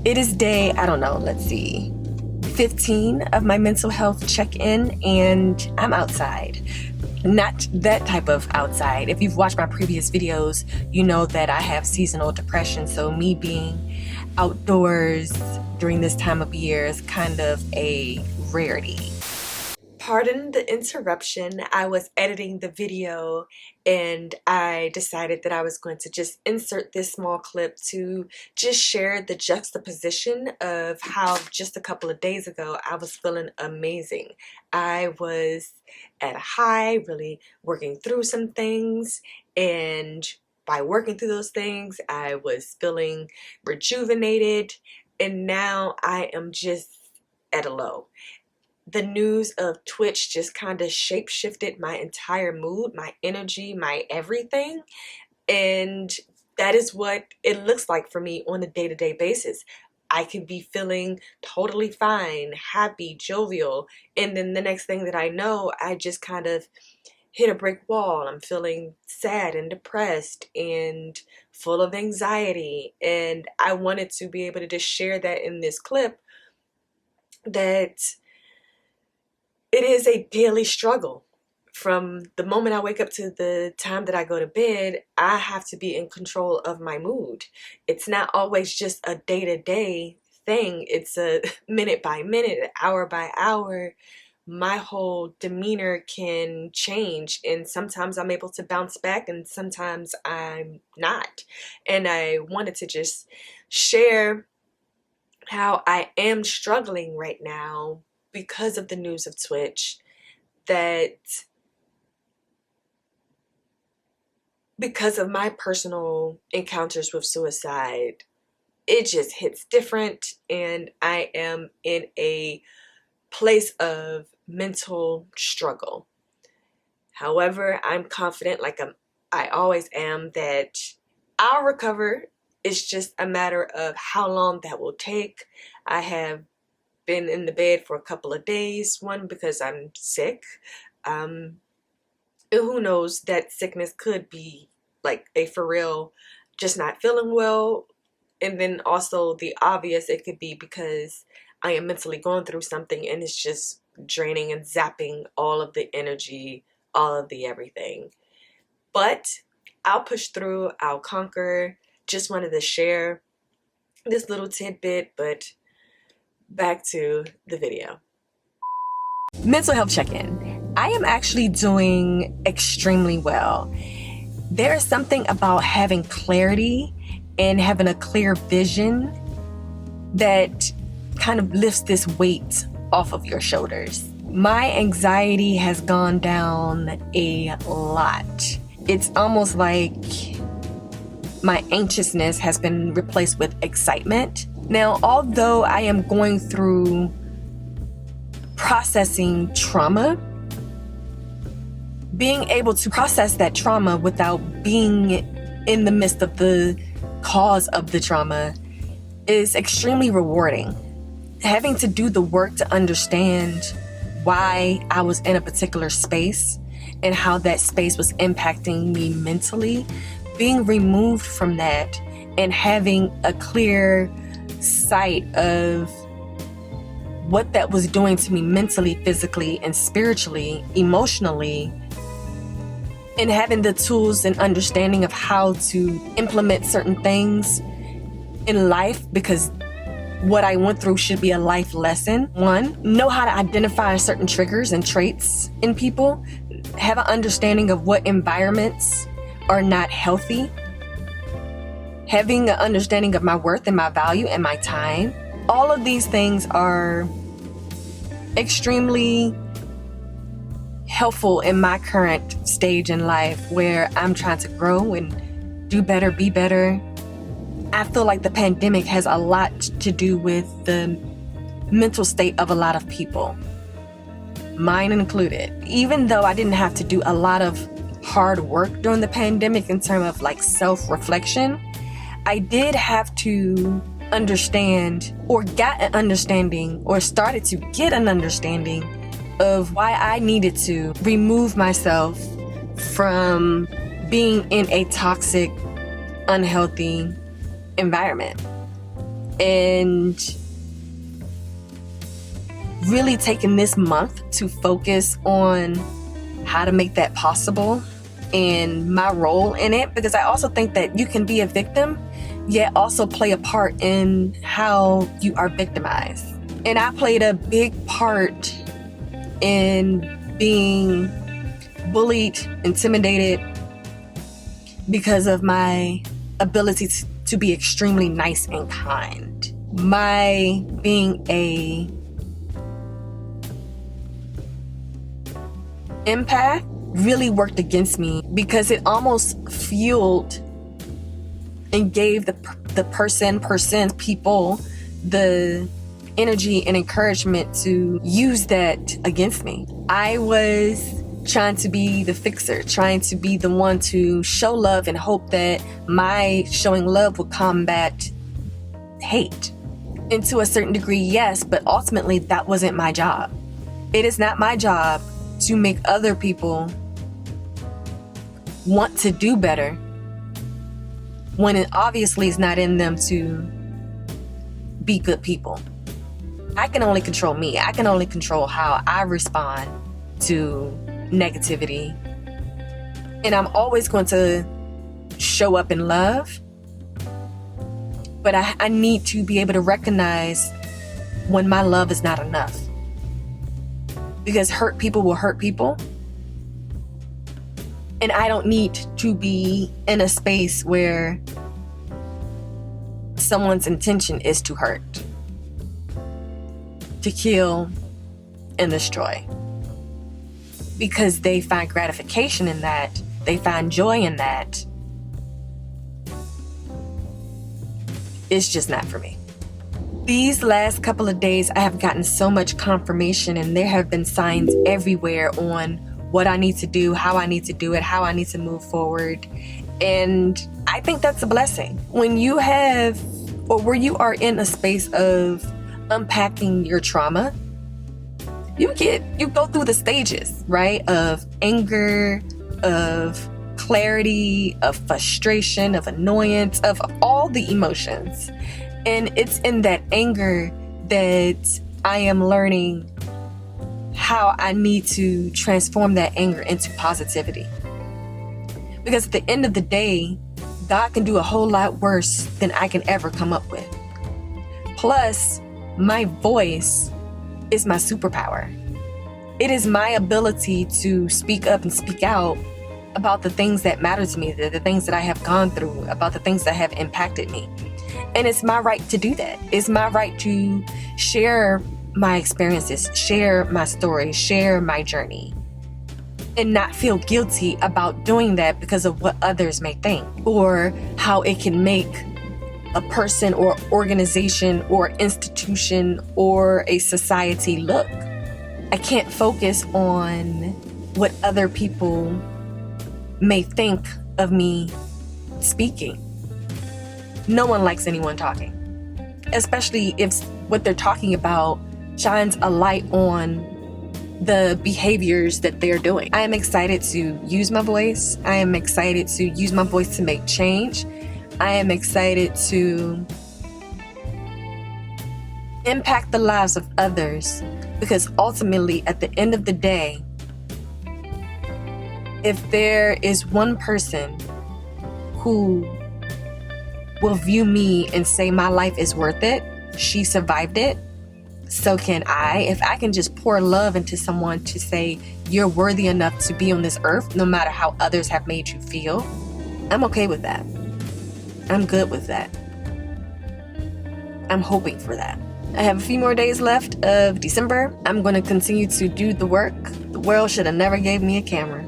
It is day, I don't know, let's see, 15 of my mental health check-in, and I'm outside. Not that type of outside. If you've watched my previous videos, you know that I have seasonal depression, so me being outdoors during this time of year is kind of a rarity. Pardon the interruption. I was editing the video and I decided that I was going to just insert this small clip to just share the juxtaposition of how just a couple of days ago I was feeling amazing. I was at a high, really working through some things, and by working through those things I was feeling rejuvenated, and now I am just at a low. The news of Twitch just kind of shape-shifted my entire mood, my energy, my everything. And that is what it looks like for me on a day-to-day basis. I can be feeling totally fine, happy, jovial, and then the next thing that I know, I just kind of hit a brick wall. I'm feeling sad and depressed and full of anxiety. And I wanted to be able to just share that in this clip, that it is a daily struggle. From the moment I wake up to the time that I go to bed, I have to be in control of my mood. It's not always just a day-to-day thing. It's a minute by minute, hour by hour. My whole demeanor can change, and sometimes I'm able to bounce back and sometimes I'm not. And I wanted to just share how I am struggling right now because of the news of Twitch, that because of my personal encounters with suicide, it just hits different, and I am in a place of mental struggle. However, I'm confident, like I always am, that I'll recover. It's just a matter of how long that will take. I have been in the bed for a couple of days, one because I'm sick. Who knows, that sickness could be like a for real, just not feeling well. And then also the obvious, it could be because I am mentally going through something and it's just draining and zapping all of the energy, all of the everything. But I'll push through, I'll conquer. Just wanted to share this little tidbit, but back to the video. Mental health check-in. I am actually doing extremely well. There is something about having clarity and having a clear vision that kind of lifts this weight off of your shoulders. My anxiety has gone down a lot. It's almost like my anxiousness has been replaced with excitement. Now, although I am going through processing trauma, being able to process that trauma without being in the midst of the cause of the trauma is extremely rewarding. Having to do the work to understand why I was in a particular space and how that space was impacting me mentally, being removed from that and having a clear sight of what that was doing to me mentally, physically, and spiritually, emotionally, and having the tools and understanding of how to implement certain things in life, because what I went through should be a life lesson. One, know how to identify certain triggers and traits in people, have an understanding of what environments are not healthy, having an understanding of my worth and my value and my time. All of these things are extremely helpful in my current stage in life where I'm trying to grow and do better, be better. I feel like the pandemic has a lot to do with the mental state of a lot of people, mine included. Even though I didn't have to do a lot of hard work during the pandemic in terms of like self-reflection, I did have to understand, or got an understanding, or started to get an understanding of why I needed to remove myself from being in a toxic, unhealthy environment. and really taking this month to focus on how to make that possible and my role in it, because I also think that you can be a victim yet also play a part in how you are victimized. And I played a big part in being bullied, intimidated because of my ability to be extremely nice and kind. My being a empath really worked against me because it almost fueled and gave the people the energy and encouragement to use that against me. I was trying to be the fixer, trying to be the one to show love and hope that my showing love would combat hate. And to a certain degree, yes, but ultimately that wasn't my job. It is not my job to make other people want to do better when it obviously is not in them to be good people. I can only control me. I can only control how I respond to negativity. And I'm always going to show up in love. But I need to be able to recognize when my love is not enough. Because hurt people will hurt people. And I don't need to be in a space where someone's intention is to hurt, to kill and destroy. Because they find gratification in that, they find joy in that. It's just not for me. These last couple of days, I have gotten so much confirmation, and there have been signs everywhere on what I need to do, how I need to do it, how I need to move forward. And I think that's a blessing. When you have, or where you are in a space of unpacking your trauma, you go through the stages, right? Of anger, of clarity, of frustration, of annoyance, of all the emotions. And it's in that anger that I am learning how I need to transform that anger into positivity. Because at the end of the day, God can do a whole lot worse than I can ever come up with. Plus, my voice is my superpower. It is my ability to speak up and speak out about the things that matter to me, the things that I have gone through, about the things that have impacted me. And it's my right to do that. It's my right to share my experiences, share my story, share my journey, and not feel guilty about doing that because of what others may think or how it can make a person or organization or institution or a society look. I can't focus on what other people may think of me speaking. No one likes anyone talking, especially if what they're talking about shines a light on the behaviors that they're doing. I am excited to use my voice. I am excited to use my voice to make change. I am excited to impact the lives of others, because ultimately, at the end of the day, if there is one person who will view me and say my life is worth it, she survived it, so can I. If I can just pour love into someone to say you're worthy enough to be on this earth, no matter how others have made you feel, I'm okay with that. I'm good with that. I'm hoping for that. I have a few more days left of December. I'm going to continue to do the work. The world should have never gave me a camera.